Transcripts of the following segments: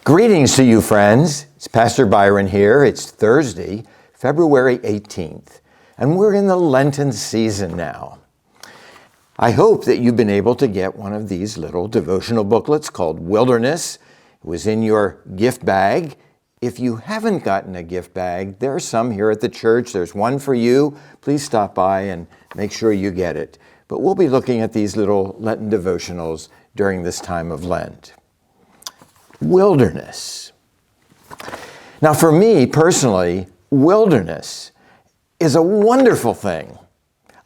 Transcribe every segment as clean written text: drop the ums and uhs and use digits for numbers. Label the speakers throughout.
Speaker 1: Greetings to you, friends. It's Pastor Byron here. It's Thursday, February 18th, and we're in the Lenten season now. I hope that you've been able to get one of these little devotional booklets called Wilderness. It was in your gift bag. If you haven't gotten a gift bag, there are some here at the church. There's one for you. Please stop by and make sure you get it. But we'll be looking at these little Lenten devotionals during this time of Lent. Wilderness. Now, for me personally, wilderness is a wonderful thing.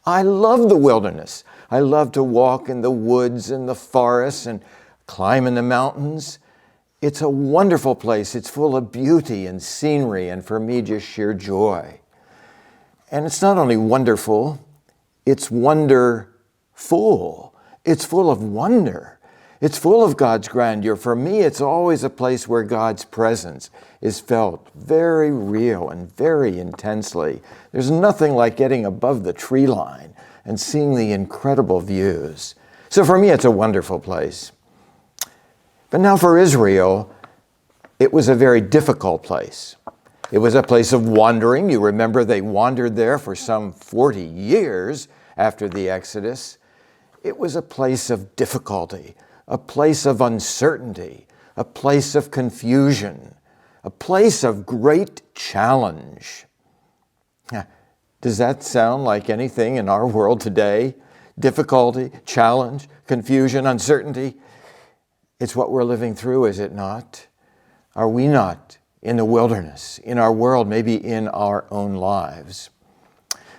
Speaker 1: I love the wilderness. I love to walk in the woods and the forests and climb in the mountains. It's a wonderful place. It's full of beauty and scenery, and for me, just sheer joy. And it's not only wonderful, it's wonderful. It's full of wonder. It's full of God's grandeur. For me, it's always a place where God's presence is felt very real and very intensely. There's nothing like getting above the tree line and seeing the incredible views. So for me, it's a wonderful place. But now for Israel, it was a very difficult place. It was a place of wandering. You remember they wandered there for some 40 years after the Exodus. It was a place of difficulty, a place of uncertainty, a place of confusion, a place of great challenge. Does that sound like anything in our world today? Difficulty, challenge, confusion, uncertainty. It's what we're living through, is it not? Are we not in the wilderness, in our world, maybe in our own lives?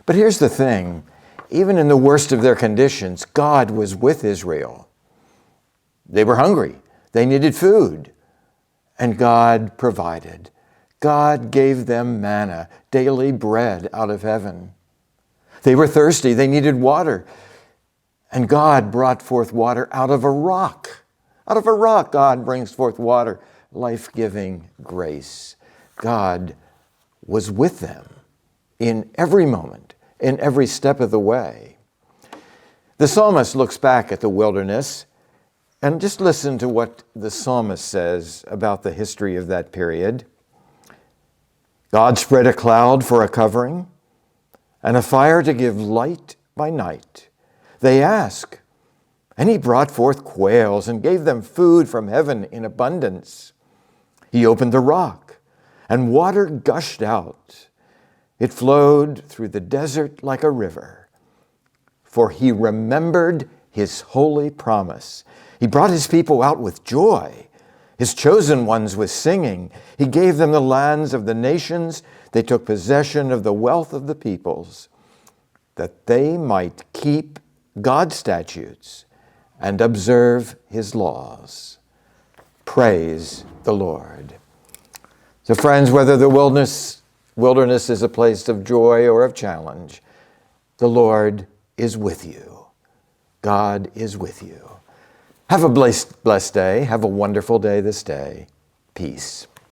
Speaker 1: But here's the thing. Even in the worst of their conditions, God was with Israel. They were hungry. They needed food. And God provided. God gave them manna, daily bread out of heaven. They were thirsty. They needed water. And God brought forth water out of a rock. Out of a rock, God brings forth water, life-giving grace. God was with them in every moment, in every step of the way. The psalmist looks back at the wilderness, and just listen to what the psalmist says about the history of that period. God spread a cloud for a covering and a fire to give light by night. They ask, and he brought forth quails and gave them food from heaven in abundance. He opened the rock, and water gushed out. It flowed through the desert like a river, for he remembered his holy promise. He brought his people out with joy, his chosen ones with singing. He gave them the lands of the nations. They took possession of the wealth of the peoples, that they might keep God's statutes and observe his laws. Praise the Lord. So friends, whether the wilderness is a place of joy or of challenge, the Lord is with you. God is with you. Have a blessed day. Have a wonderful day this day. Peace.